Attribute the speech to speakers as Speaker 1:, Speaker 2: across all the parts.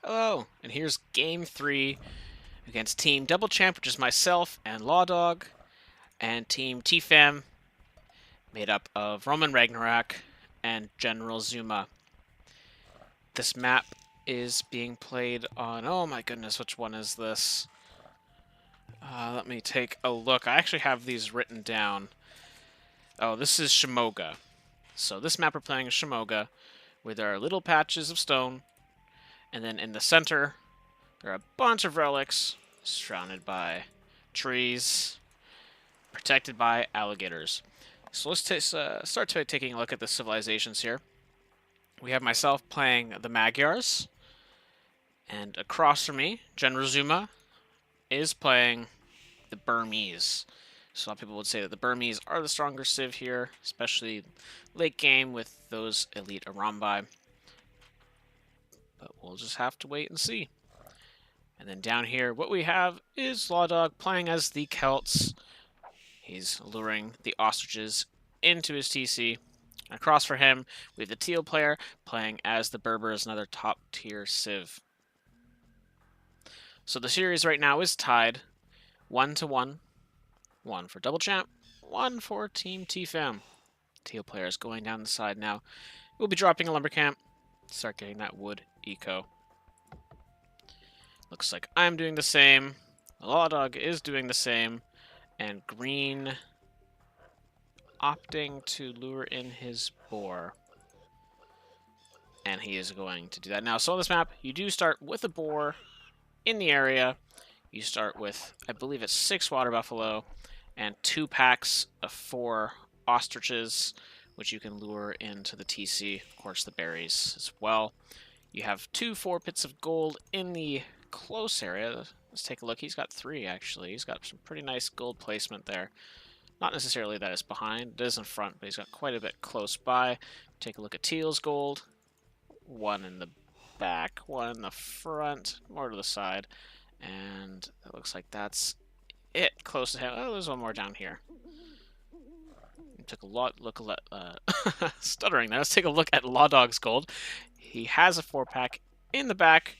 Speaker 1: Hello, and here's Game 3 against Team Double Champ, which is myself and Lawdog, and Team TFAM, made up of Roman Ragnarok and General Zuma. This map is being played on... Oh my goodness, which one is this? Let me take a look. I actually have these written down. Oh, this is Shimoga. So this map we're playing is Shimoga, where there are little patches of stone, and then in the center, there are a bunch of relics surrounded by trees, protected by alligators. So let's start taking a look at the civilizations here. We have myself playing the Magyars, and across from me, General Zuma is playing the Burmese. So a lot of people would say that the Burmese are the stronger civ here, especially late game with those elite Arambai. But we'll just have to wait and see. And then down here, what we have is Lawdog playing as the Celts. He's luring the ostriches into his TC. Across for him, we have the Teal player playing as the Berbers, another top-tier civ. So the series right now is tied 1-1. 1 for Double Champ, 1 for Team TFAM. Teal player is going down the side now. We'll be dropping a lumber camp. Start getting that wood eco. Looks like I'm doing the same. Lawdog is doing the same. And green opting to lure in his boar. And he is going to do that now. So on this map, you do start with a boar in the area. You start with, I believe it's 6 water buffalo and 2 packs of 4 ostriches, which you can lure into the TC. Of course, the berries as well. You have 2 4 pits of gold in the close area. Let's take a look. He's got 3, actually. He's got some pretty nice gold placement there. Not necessarily that is behind. It is in front, but he's got quite a bit close by. Take a look at Teal's gold. 1 in the back, 1 in the front, more to the side. And it looks like that's it close to him. Oh, there's one more down here. Took a stuttering there. Let's take a look at Lawdog's gold. He has a 4-pack in the back.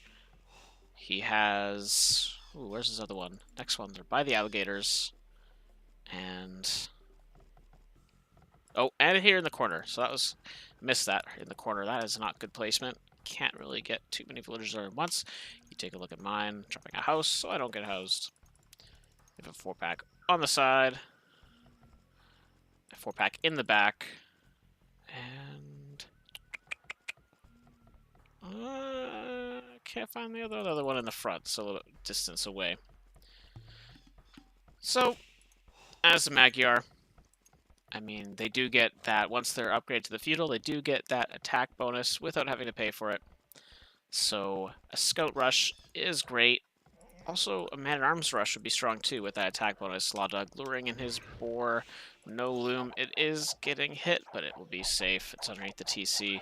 Speaker 1: He has... Ooh, where's his other one? Next ones are by the alligators. And... Oh, and here in the corner. So that was... Missed that in the corner. That is not good placement. Can't really get too many villagers there at once. You take a look at mine. Dropping a house so I don't get housed. We have a 4-pack on the side. A 4-pack in the back. And... can't find the other one in the front. So a little distance away. So, as a Magyar, I mean, they do get that, once they're upgraded to the feudal, they do get that attack bonus without having to pay for it. So, a scout rush is great. Also, a man-at-arms rush would be strong too with that attack bonus. Lawdog luring in his boar. No loom. It is getting hit, but it will be safe. It's underneath the TC.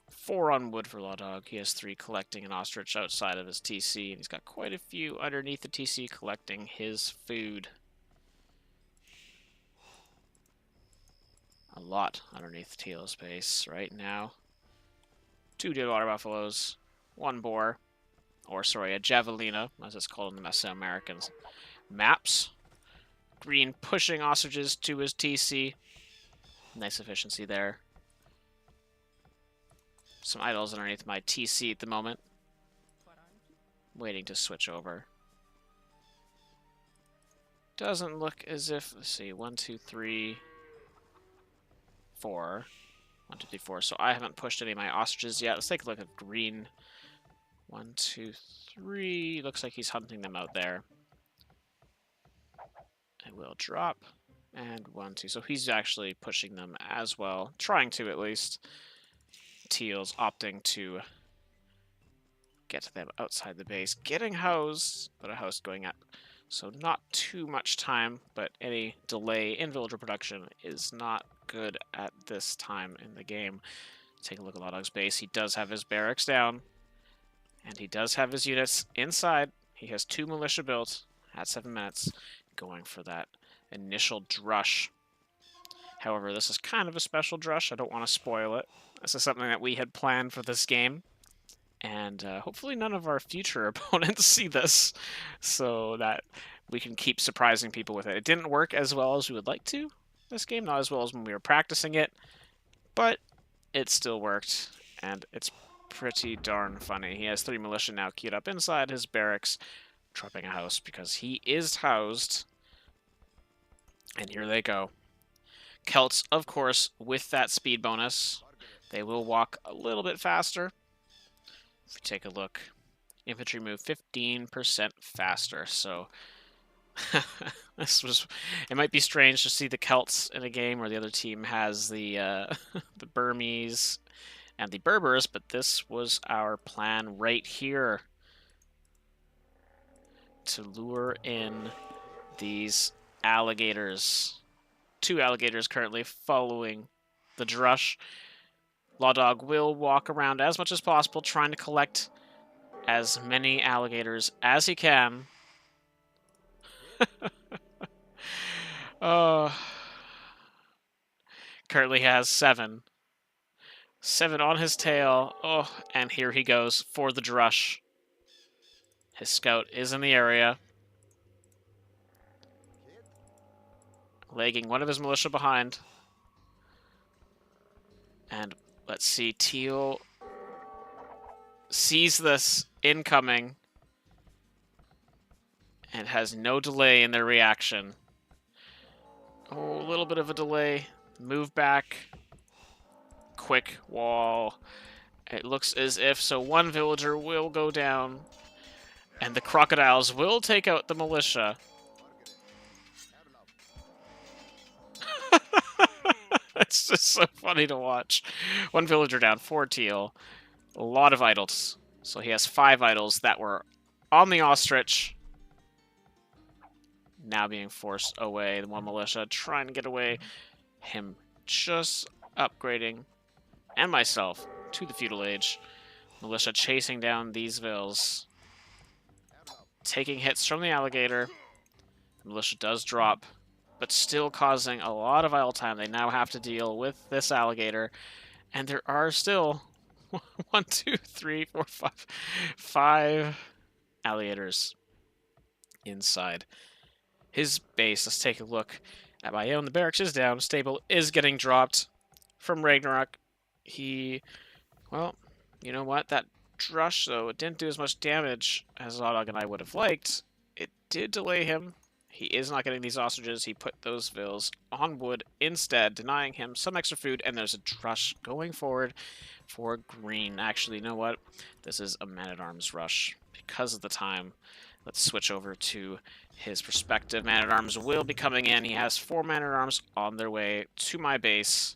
Speaker 1: 4 on wood for Lawdog. He has 3 collecting an ostrich outside of his TC, and he's got quite a few underneath the TC collecting his food. A lot underneath Teal's base right now. 2 dead water buffaloes, 1 boar, or sorry, a javelina, as it's called in the Mesoamerican maps. Green pushing ostriches to his TC. Nice efficiency there. Some idols underneath my TC at the moment. Waiting to switch over. Doesn't look as if, let's see, 1, 2, 3, 4. 1, 2, 3, 4. So I haven't pushed any of my ostriches yet. Let's take a look at green. 1, 2, 3. Looks like he's hunting them out there. I will drop. And 1, 2. So he's actually pushing them as well. Trying to, at least. Teal's opting to get them outside the base. Getting housed, but a house going up. So not too much time, but any delay in villager production is not good at this time in the game. Take a look at Lawdog's base. He does have his barracks down, and he does have his units inside. He has 2 militia built at 7 minutes, going for that initial drush. However, this is kind of a special drush. I don't want to spoil it. This is something that we had planned for this game. And hopefully none of our future opponents see this, so that we can keep surprising people with it. It didn't work as well as we would like to this game, not as well as when we were practicing it, but it still worked, and it's pretty darn funny. He has 3 militia now queued up inside his barracks, trapping a house because he is housed. And here they go. Celts, of course, with that speed bonus, they will walk a little bit faster. If we take a look, infantry move 15% faster, so it might be strange to see the Celts in a game where the other team has the the Burmese and the Berbers, but this was our plan right here, to lure in these alligators. 2 alligators currently following the Drush. Lawdog will walk around as much as possible, trying to collect as many alligators as he can. Currently has 7. 7 on his tail. Oh, and here he goes for the Drush. His scout is in the area, lagging one of his militia behind. And let's see, Teal sees this incoming and has no delay in their reaction. Oh, a little bit of a delay. Move back. Quick wall. It looks as if, so 1 villager will go down, and the crocodiles will take out the militia. It's just so funny to watch. 1 villager down, 4 teal. A lot of idols. So he has 5 idols that were on the ostrich. Now being forced away. The 1 militia trying to get away. Him just upgrading. And myself to the feudal age. Militia chasing down these vills. Taking hits from the alligator. The militia does drop, but still causing a lot of idle time. They now have to deal with this alligator. And there are still 1, 2, 3, 4, 5 alligators inside his base. Let's take a look at my own. The barracks is down. Stable is getting dropped from Ragnarok. Well, you know what? That Drush, though, it didn't do as much damage as Lodog and I would have liked. It did delay him. He is not getting these ostriches. He put those vills on wood instead, denying him some extra food, and there's a Drush going forward for green. Actually, you know what? This is a man-at-arms rush because of the time. Let's switch over to his perspective. Man-at-arms will be coming in. He has 4 man-at-arms on their way to my base,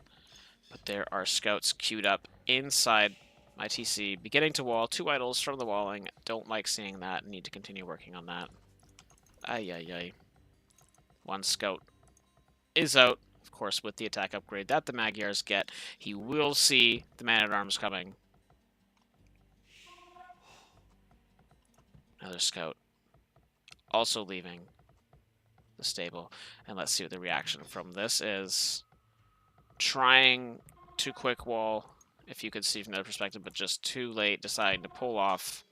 Speaker 1: but there are scouts queued up inside my TC, beginning to wall. 2 idols from the walling. Don't like seeing that. Need to continue working on that. Ay, ay, ay. 1 scout is out, of course, with the attack upgrade that the Magyars get. He will see the man-at-arms coming. Another scout also leaving the stable. And let's see what the reaction from this is. Trying to quick wall, if you could see from the other perspective, but just too late, deciding to pull off.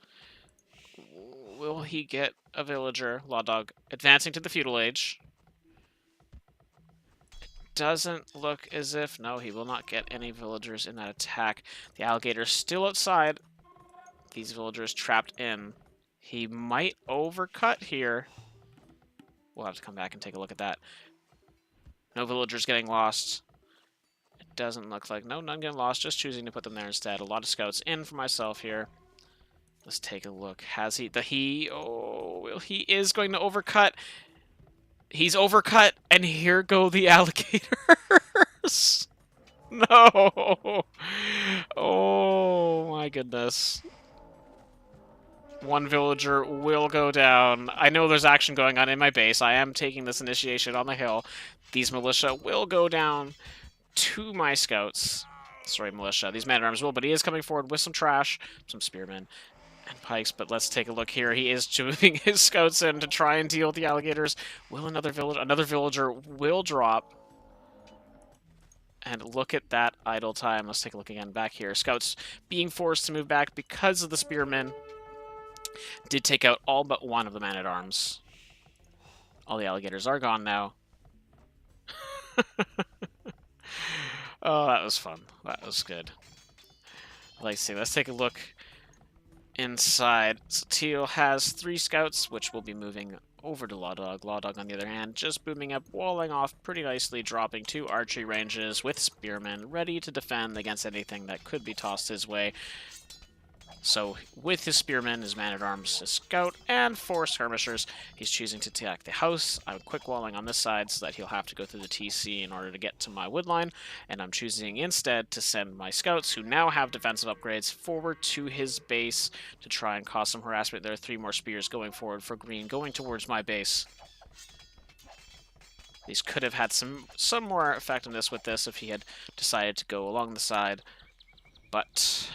Speaker 1: Will he get a villager? Lawdog advancing to the feudal age. Doesn't look as if... No, he will not get any villagers in that attack. The alligator's still outside. These villagers trapped in. He might overcut here. We'll have to come back and take a look at that. No villagers getting lost. It doesn't look like... No, none getting lost. Just choosing to put them there instead. A lot of scouts in for myself here. Let's take a look. Has he... Oh, well, he is going to overcut. He's overcut, and here go the alligators. No. Oh, my goodness. 1 villager will go down. I know there's action going on in my base. I am taking this initiation on the hill. These militia will go down to my scouts. Sorry, militia. These man-at-arms will, but he is coming forward with some trash, some spearmen and pikes. But let's take a look here. He is moving his scouts in to try and deal with the alligators. Will another villager will drop. And look at that idle time. Let's take a look again back here. Scouts being forced to move back because of the spearmen. Did take out all but one of the man-at-arms. All the alligators are gone now. Oh, that was fun. That was good. Let's see. Let's take a look inside. So Teal has 3 scouts, which will be moving over to Lawdog. Lawdog, on the other hand, just booming up, walling off pretty nicely, dropping 2 archery ranges with spearmen, ready to defend against anything that could be tossed his way. So, with his spearmen, his man-at-arms, his scout, and 4 skirmishers, he's choosing to attack the house. I'm quick walling on this side so that he'll have to go through the TC in order to get to my woodline, and I'm choosing instead to send my scouts, who now have defensive upgrades, forward to his base to try and cause some harassment. There are 3 more spears going forward for green, going towards my base. These could have had some more effectiveness with this if he had decided to go along the side, but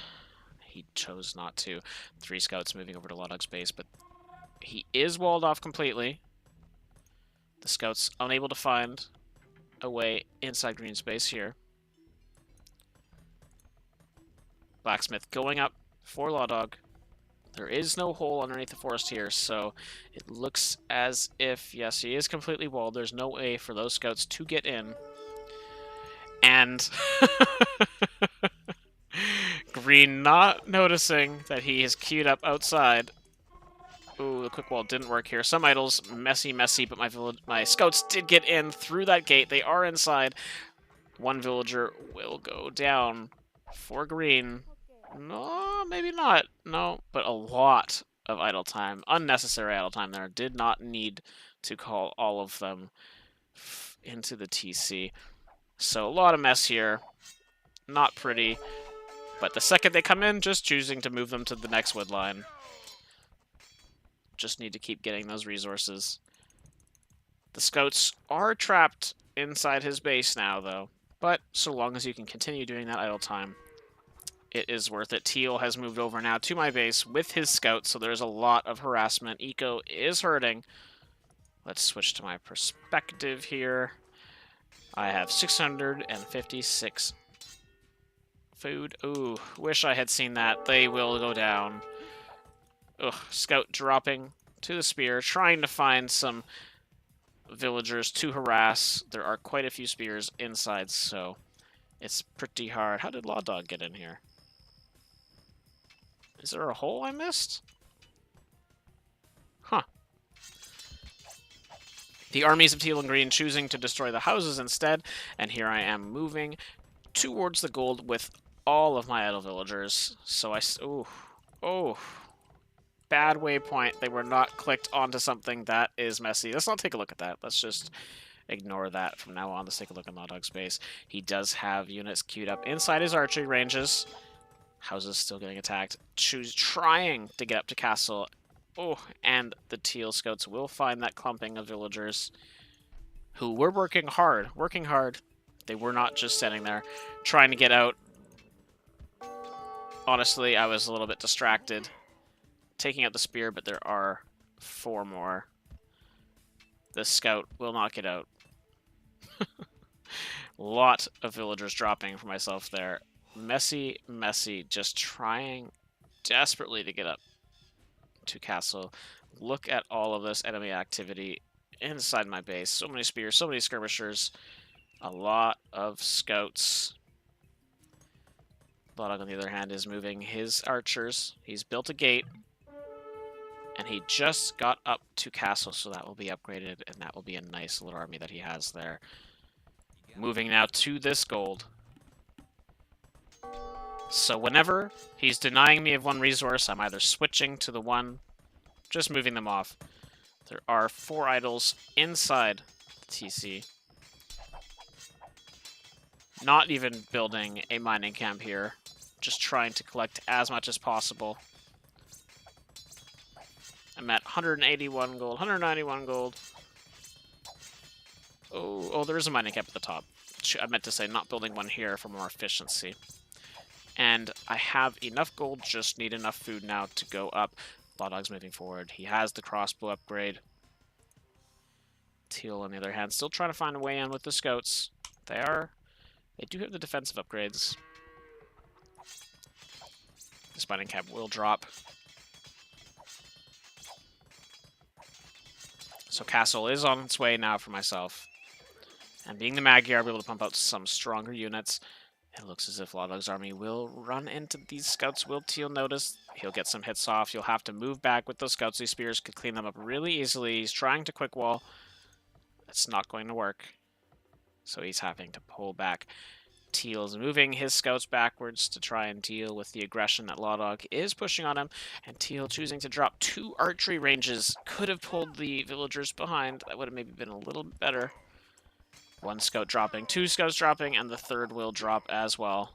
Speaker 1: he chose not to. 3 scouts moving over to Lawdog's base, but he is walled off completely. The scouts unable to find a way inside green space here. Blacksmith going up for Lawdog. There is no hole underneath the forest here, so it looks as if, yes, he is completely walled. There's no way for those scouts to get in. And green not noticing that he is queued up outside. Ooh, the quick wall didn't work here. Some idols, messy, but my scouts did get in through that gate. They are inside. 1 villager will go down for green. No, maybe not. No, but a lot of idle time. Unnecessary idle time there. Did not need to call all of them into the TC. So a lot of mess here. Not pretty. But the second they come in, just choosing to move them to the next wood line. Just need to keep getting those resources. The scouts are trapped inside his base now, though. But so long as you can continue doing that idle time, it is worth it. Teal has moved over now to my base with his scouts, so there's a lot of harassment. Eco is hurting. Let's switch to my perspective here. I have 656 food. Ooh, wish I had seen that. They will go down. Ugh, scout dropping to the spear, trying to find some villagers to harass. There are quite a few spears inside, so it's pretty hard. How did Lawdog get in here? Is there a hole I missed? Huh. The armies of Teal and Green choosing to destroy the houses instead, and here I am moving towards the gold with all of my idle villagers. So oh, bad waypoint. They were not clicked onto something that is messy. Let's not take a look at that. Let's just ignore that from now on. Let's take a look at Lawdog's base. He does have units queued up inside his archery ranges. Houses still getting attacked. Trying to get up to castle. Oh, and the Teal scouts will find that clumping of villagers who were working hard. They were not just sitting there trying to get out. Honestly, I was a little bit distracted taking out the spear, but there are 4 more. The scout will not get out. Lot of villagers dropping for myself there. Messy, just trying desperately to get up to castle. Look at all of this enemy activity inside my base. So many spears, so many skirmishers, a lot of scouts. Lawdog, on the other hand, is moving his archers. He's built a gate, and he just got up to castle, so that will be upgraded, and that will be a nice little army that he has there. Moving now to this gold. So whenever he's denying me of 1 resource, I'm either switching to the one, just moving them off. There are 4 idols inside the TC. Not even building a mining camp here. Just trying to collect as much as possible. I'm at 181 gold, 191 gold. Oh, there is a mining camp at the top. I meant to say not building one here for more efficiency. And I have enough gold, just need enough food now to go up. Lawdog's moving forward. He has the crossbow upgrade. Teal, on the other hand, still trying to find a way in with the scouts. They They do have the defensive upgrades. The Spinning Cap will drop. So Castle is on its way now for myself. And being the Magyar, I'll be able to pump out some stronger units. It looks as if Lodog's army will run into these scouts. Will Teal notice? He'll get some hits off. You'll have to move back with those scouts. These spears could clean them up really easily. He's trying to quick wall. It's not going to work. So he's having to pull back. Teal's moving his scouts backwards to try and deal with the aggression that Lodog is pushing on him. And Teal choosing to drop 2 archery ranges. Could have pulled the villagers behind. That would have maybe been a little bit better. 1 scout dropping, 2 scouts dropping, and the 3rd will drop as well.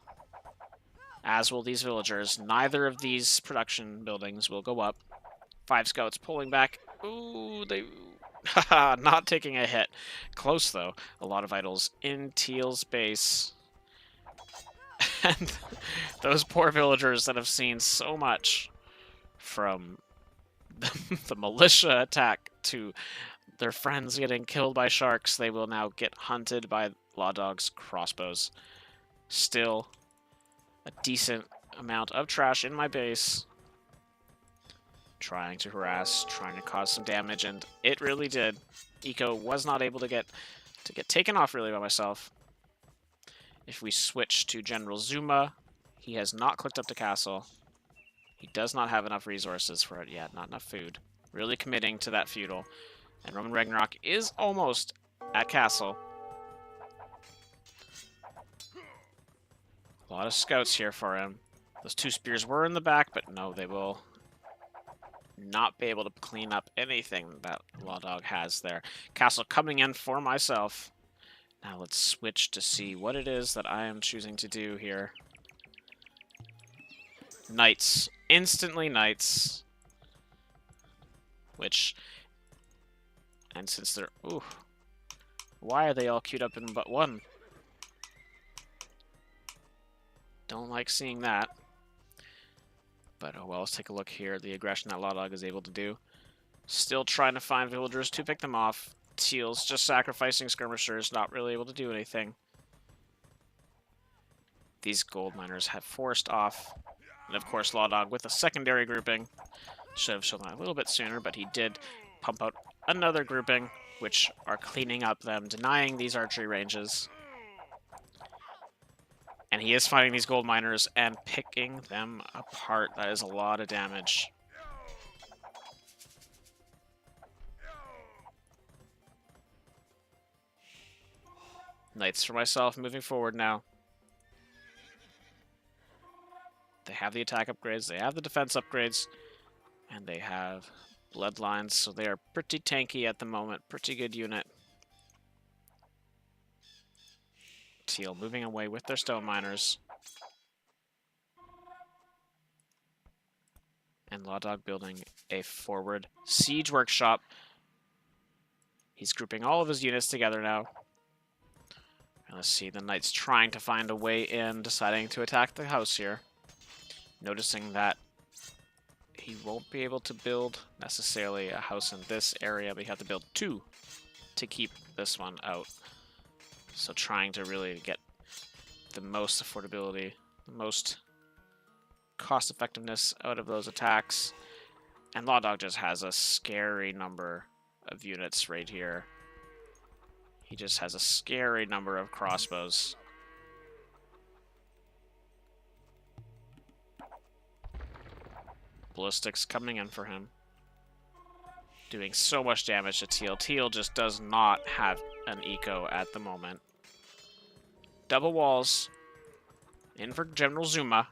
Speaker 1: As will these villagers. Neither of these production buildings will go up. 5 scouts pulling back. Ooh, they... Haha, not taking a hit. Close, though. A lot of idols in Teal's base. And those poor villagers that have seen so much from the militia attack to their friends getting killed by sharks, they will now get hunted by Lodog's crossbows. Still a decent amount of trash in my base. Trying to harass, trying to cause some damage, and it really did. Eco was not able to get taken off really by myself. If we switch to General Zuma, he has not clicked up to Castle. He does not have enough resources for it yet, not enough food. Really committing to that feudal. And Roman Ragnarok is almost at Castle. A lot of scouts here for him. Those 2 spears were in the back, but no, they will not be able to clean up anything that Lodog has there. Castle coming in for myself. Now let's switch to see what it is that I am choosing to do here. Knights. Instantly knights. Which... And since they're... Ooh. Why are they all queued up in but 1? Don't like seeing that. But oh well, let's take a look here. The aggression that Lodog is able to do. Still trying to find villagers to pick them off. Teal's just sacrificing skirmishers, not really able to do anything. These gold miners have forced off. And of course, Lodog with a secondary grouping. Should have shown that a little bit sooner, but he did pump out another grouping, which are cleaning up them, denying these archery ranges. And he is fighting these gold miners and picking them apart. That is a lot of damage. Knights for myself moving forward now. They have the attack upgrades, they have the defense upgrades, and they have bloodlines, so they are pretty tanky at the moment. Pretty good unit. Teal moving away with their stone miners. And Lodog building a forward siege workshop. He's grouping all of his units together now. And let's see, the Knights trying to find a way in, deciding to attack the house here. Noticing that he won't be able to build necessarily a house in this area, but you have to build 2 to keep this one out. So trying to really get the most affordability, the most cost effectiveness out of those attacks. And Lodog just has a scary number of units right here. He just has a scary number of crossbows. Ballistics coming in for him. Doing so much damage to Teal. Teal just does not have an eco at the moment. Double walls. In for General Zuma.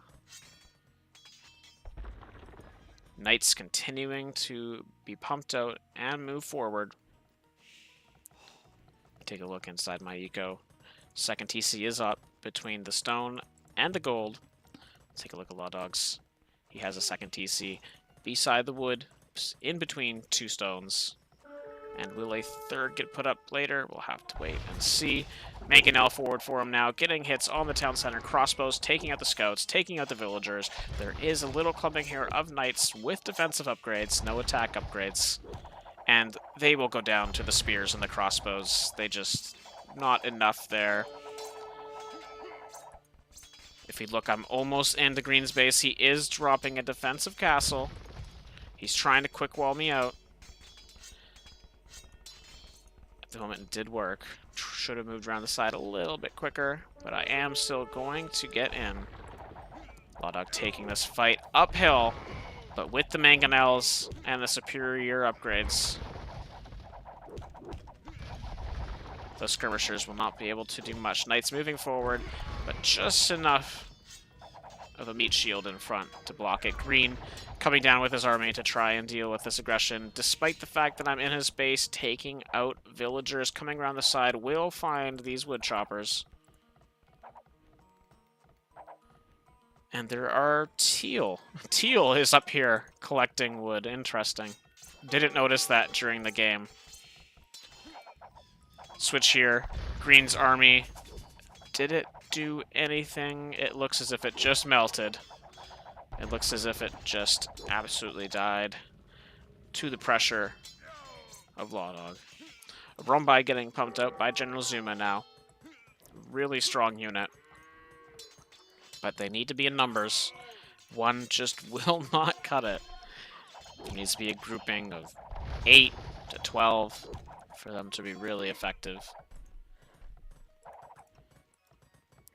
Speaker 1: Knights continuing to be pumped out and move forward. Take a look inside my eco. Second TC is up between the stone and the gold. Take a look at Lodog's. He has a second TC beside the wood, in between 2 stones. And will a 3rd get put up later? We'll have to wait and see. Making L forward for him now, getting hits on the town center. Crossbows, taking out the scouts, taking out the villagers. There is a little clumping here of knights with defensive upgrades, no attack upgrades. And they will go down to the spears and the crossbows. They just... not enough there. If we look, I'm almost into Green's base. He is dropping a defensive castle. He's trying to quick wall me out. At the moment, it did work. Should have moved around the side a little bit quicker, but I am still going to get in. Lawdog taking this fight uphill, but with the mangonels and the superior upgrades. Those skirmishers will not be able to do much. Knights moving forward, but just enough of a meat shield in front to block it. Green coming down with his army to try and deal with this aggression. Despite the fact that I'm in his base, taking out villagers coming around the side will find these wood choppers. And there are teal. Teal is up here collecting wood. Interesting. Didn't notice that during the game. Switch here. Green's army. Did it do anything? It looks as if it just melted. It looks as if it just absolutely died to the pressure of Lawdog. Rombai getting pumped out by General Zuma now. Really strong unit. But they need to be in numbers. One just will not cut it. There needs to be a grouping of 8 to 12 for them to be really effective.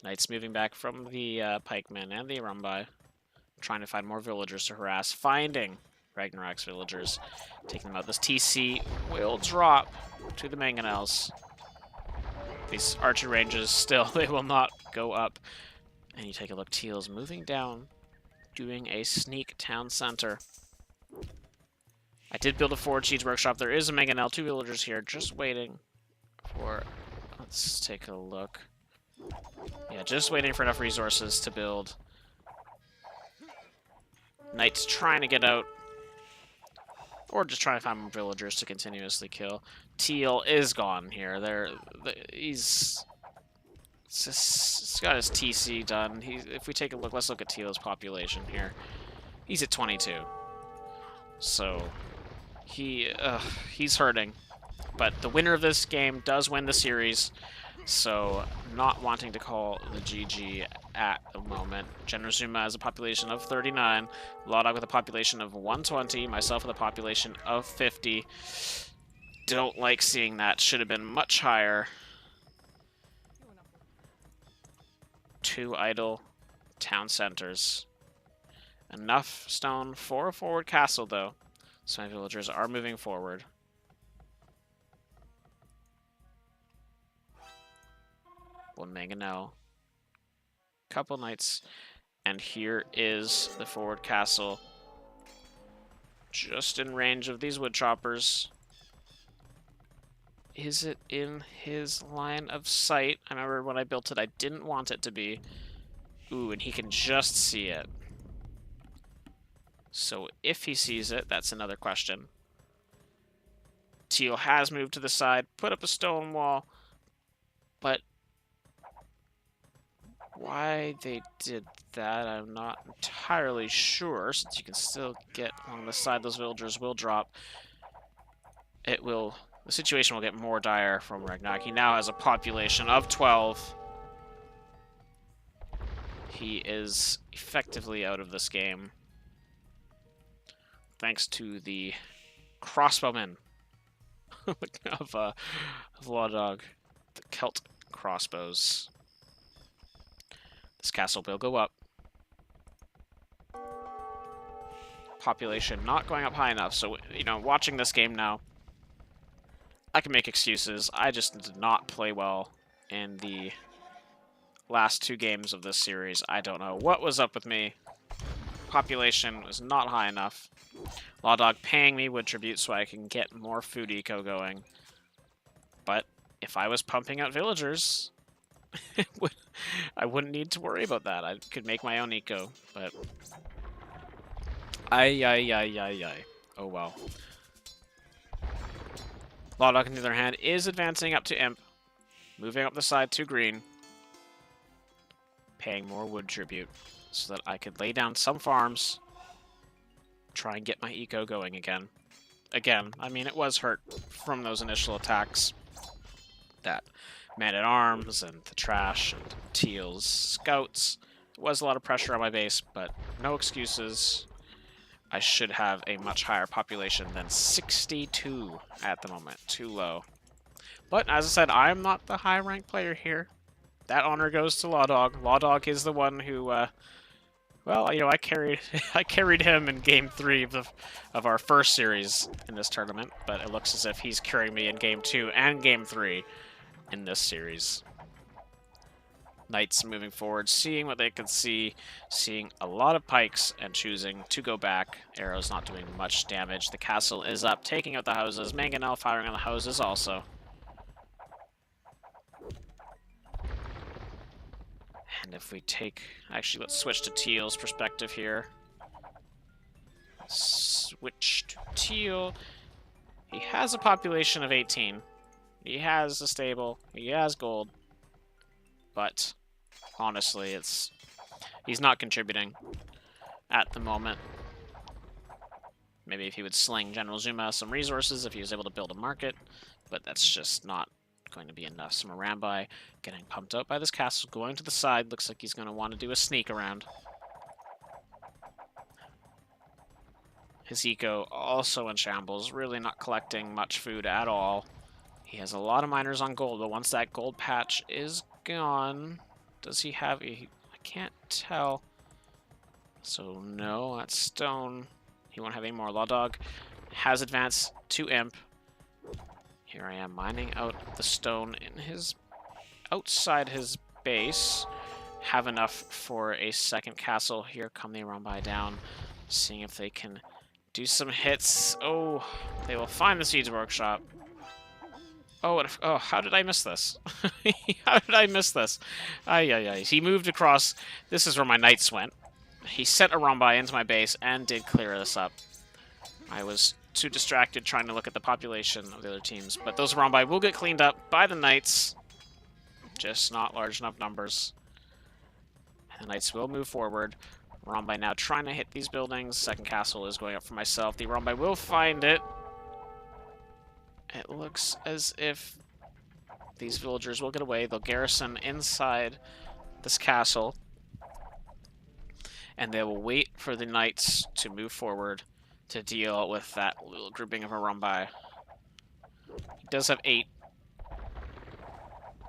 Speaker 1: Knights moving back from the pikemen and the Rumbai. Trying to find more villagers to harass. Finding Ragnarok's villagers. Taking them out. This TC will drop to the mangonels. These archer ranges still, they will not go up. And you take a look, Teal's moving down, doing a sneak town center. I did build a forward siege workshop. There is a mangonel, 2 villagers here, just waiting for... Let's take a look. Yeah, just waiting for enough resources to build. Knights trying to get out. Or just trying to find more villagers to continuously kill. Teal is gone here. He's got his TC done. If we take a look, let's look at Teal's population here. He's at 22. So, he's hurting. But the winner of this game does win the series. So, not wanting to call the GG at the moment. General Zuma has a population of 39. Lawdog with a population of 120. Myself with a population of 50. Don't like seeing that. Should have been much higher. 2 idle town centers. Enough stone for a forward castle, though. So my villagers are moving forward. One mangonel. Couple knights. And here is the forward castle. Just in range of these wood choppers. Is it in his line of sight? I remember when I built it, I didn't want it to be. Ooh, and he can just see it. So if he sees it, that's another question. Teal has moved to the side, put up a stone wall, but why they did that, I'm not entirely sure, since you can still get along the side. Those villagers will drop. The situation will get more dire from Ragnarok. He now has a population of 12. He is effectively out of this game. Thanks to the crossbowmen of Lawdog, the Celt crossbows. This castle will go up. Population not going up high enough, so, you know, watching this game now, I can make excuses. I just did not play well in the last 2 games of this series. I don't know what was up with me. Population was not high enough. Lawdog paying me wood tribute so I can get more food eco going. But if I was pumping out villagers, I wouldn't need to worry about that. I could make my own eco, but... Ay. Oh well. Lawdog, on the other hand, is advancing up to Imp. Moving up the side to Green. Paying more wood tribute so that I could lay down some farms. Try and get my eco going again. I mean, it was hurt from those initial attacks. That man-at-arms and the trash and Teal's scouts was a lot of pressure on my base, but no excuses. I should have a much higher population than 62 at the moment. Too low. But as I said, I'm not the high-ranked player here. That honor goes to Lawdog. Lawdog is the one who, well, you know, I carried I carried him in Game 3 of our first series in this tournament, but it looks as if he's carrying me in Game 2 and Game 3 in this series. Knights moving forward, seeing what they can see, seeing a lot of pikes and choosing to go back. Arrows not doing much damage. The castle is up, taking out the houses. Mangonel firing on the houses also. And if we take... Actually, let's switch to Teal's perspective here. Switch to Teal. He has a population of 18. He has a stable. He has gold. But... honestly, he's not contributing at the moment. Maybe if he would sling General Zuma some resources, if he was able to build a market, but that's just not going to be enough. So Morambi getting pumped out by this castle, going to the side. Looks like he's going to want to do a sneak around. His eco also in shambles, really not collecting much food at all. He has a lot of miners on gold, but once that gold patch is gone... does he have a... I can't tell. So, no, that's stone. He won't have any more. Lawdog has advanced to Imp. Here I am mining out the stone in his... outside his base. Have enough for a second castle. Here come the Rumbai down. Seeing if they can do some hits. Oh, they will find the Siege Workshop. Oh, oh, how did I miss this? How did I miss this? Ay, ay, ay. He moved across. This is where my knights went. He sent a Rumbai into my base and did clear this up. I was too distracted trying to look at the population of the other teams. But those Rumbai will get cleaned up by the knights. Just not large enough numbers. And the knights will move forward. Rumbai now trying to hit these buildings. Second castle is going up for myself. The Rumbai will find it. It looks as if these villagers will get away. They'll garrison inside this castle. And they will wait for the knights to move forward to deal with that little grouping of a Rumbai. He does have 8.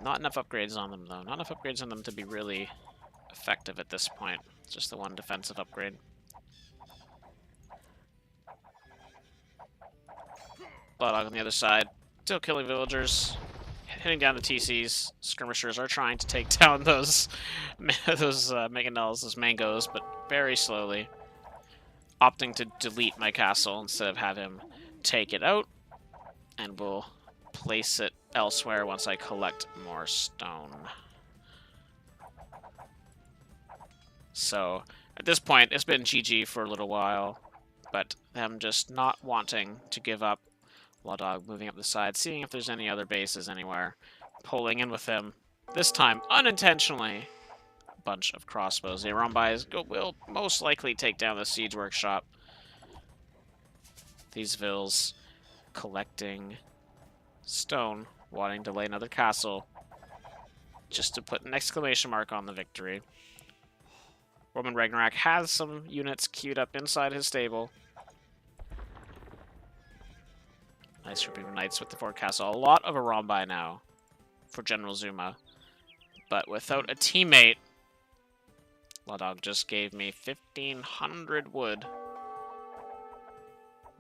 Speaker 1: Not enough upgrades on them, though. Not enough upgrades on them to be really effective at this point. Just the one defensive upgrade. Bloodhog on the other side, still killing villagers, hitting down the TCs. Skirmishers are trying to take down those mangonels, those mangoes, but very slowly. Opting to delete my castle instead of have him take it out, and we'll place it elsewhere once I collect more stone. So, at this point, it's been GG for a little while, but them just not wanting to give up. Lawdog moving up the side, seeing if there's any other bases anywhere. Pulling in with him, this time unintentionally. A bunch of crossbows. The Rumbais will most likely take down the Siege Workshop. These vills collecting stone, wanting to lay another castle, just to put an exclamation mark on the victory. Roman Ragnarok has some units queued up inside his stable. Nice grouping of knights with the fort castle. A lot of Arambai now for General Zuma. But without a teammate, Lawdog just gave me 1,500 wood.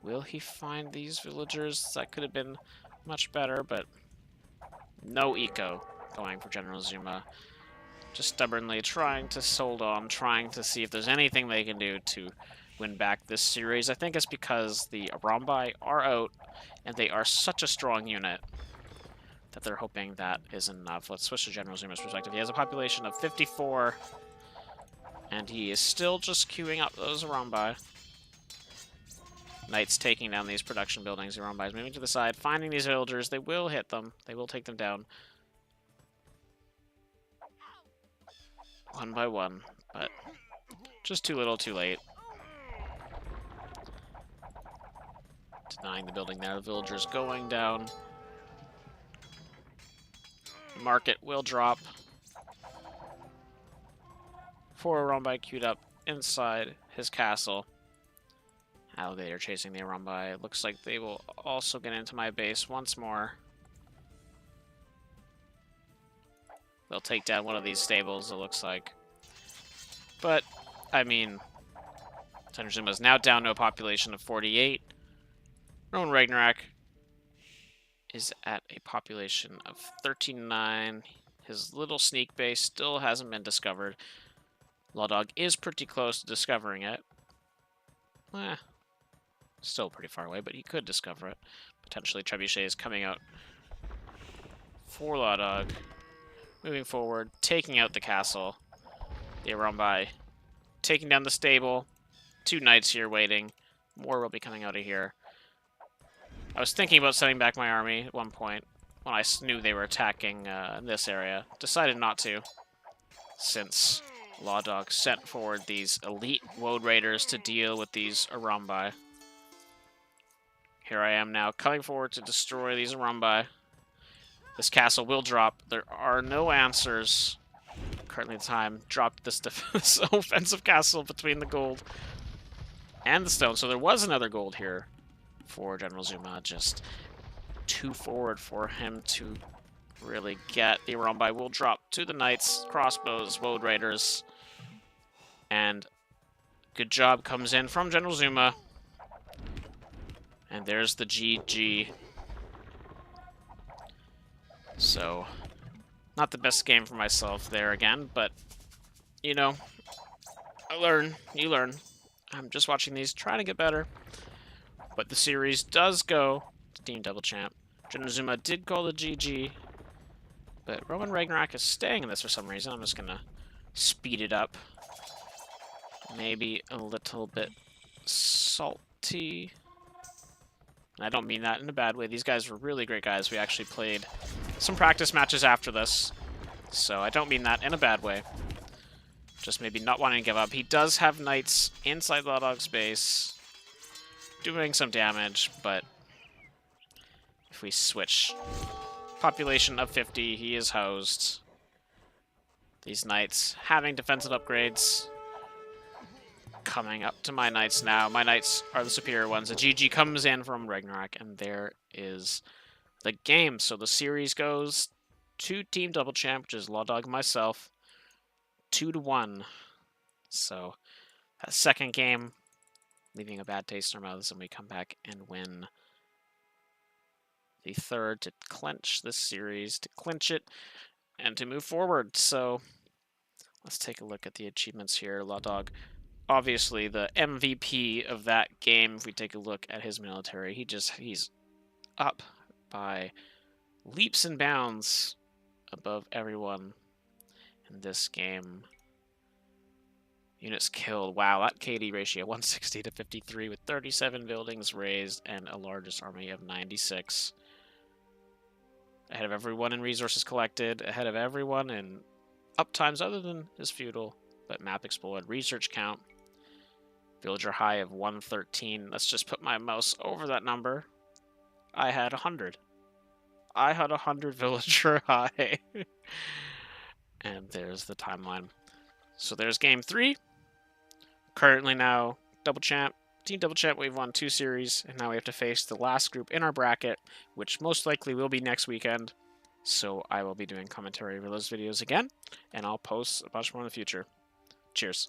Speaker 1: Will he find these villagers? That could have been much better, but no eco going for General Zuma. Just stubbornly trying to hold on, trying to see if there's anything they can do to win back this series. I think it's because the Arambai are out, and they are such a strong unit that they're hoping that is enough. Let's switch to General Zuma's perspective. He has a population of 54, and he is still just queuing up those Arambai. Knights taking down these production buildings. The Arambai is moving to the side, finding these villagers. They will hit them. They will take them down. One by one, but just too little, too late. Denying the building there. The villagers going down. The market will drop. 4 Arombai queued up inside his castle. Alligator chasing the Arombai. Looks like they will also get into my base once more. They'll take down one of these stables, it looks like. But, I mean, Tenrjima is now down to a population of 48. Roman Ragnarok is at a population of 39. His little sneak base still hasn't been discovered. Lawdog is pretty close to discovering it. Still pretty far away, but he could discover it. Potentially Trebuchet is coming out for Lawdog. Moving forward, taking out the castle. The Arombai taking down the stable. 2 knights here waiting. More will be coming out of here. I was thinking about sending back my army at one point when I knew they were attacking this area. Decided not to, since Lawdog sent forward these elite Woad Raiders to deal with these Arombai. Here I am now, coming forward to destroy these Arombai. This castle will drop. There are no answers. Currently the time dropped this offensive castle between the gold and the stone. So there was another gold here for General Zuma. Just too forward for him to really get. The Arombai will drop to the knights, crossbows, Woad Raiders. And good job comes in from General Zuma. And there's the GG. So, not the best game for myself there again, but, you know, I learn, you learn. I'm just watching these, trying to get better. But the series does go to Team Double Champ. General Zuma did call the GG, but Roman Ragnarok is staying in this for some reason. I'm just going to speed it up. Maybe a little bit salty. And I don't mean that in a bad way. These guys were really great guys. We actually played some practice matches after this. So I don't mean that in a bad way. Just maybe not wanting to give up. He does have knights inside Lawdog's base, doing some damage, but if we switch population of 50, he is housed. These knights having defensive upgrades. Coming up to my knights now. My knights are the superior ones. A GG comes in from Ragnarok, and there is the game. So the series goes to Team Double Champ, which is Lawdog and myself, 2-1. So that second game, leaving a bad taste in our mouths, and we come back and win the third to clinch this series, to clinch it, and to move forward. So let's take a look at the achievements here. Lawdog, obviously the MVP of that game. If we take a look at his military, he's up by leaps and bounds above everyone in this game. Units killed. Wow, that KD ratio, 160 to 53 with 37 buildings raised and a largest army of 96. Ahead of everyone in resources collected, ahead of everyone in uptimes other than his feudal, but map explored. Research count, villager high of 113. Let's just put my mouse over that number. I had 100. I had 100 villager high. And there's the timeline. So there's game 3. Currently now, Double Champ, Team Double Champ, we've won 2 series, and now we have to face the last group in our bracket, which most likely will be next weekend. So I will be doing commentary for those videos again, and I'll post a bunch more in the future. Cheers.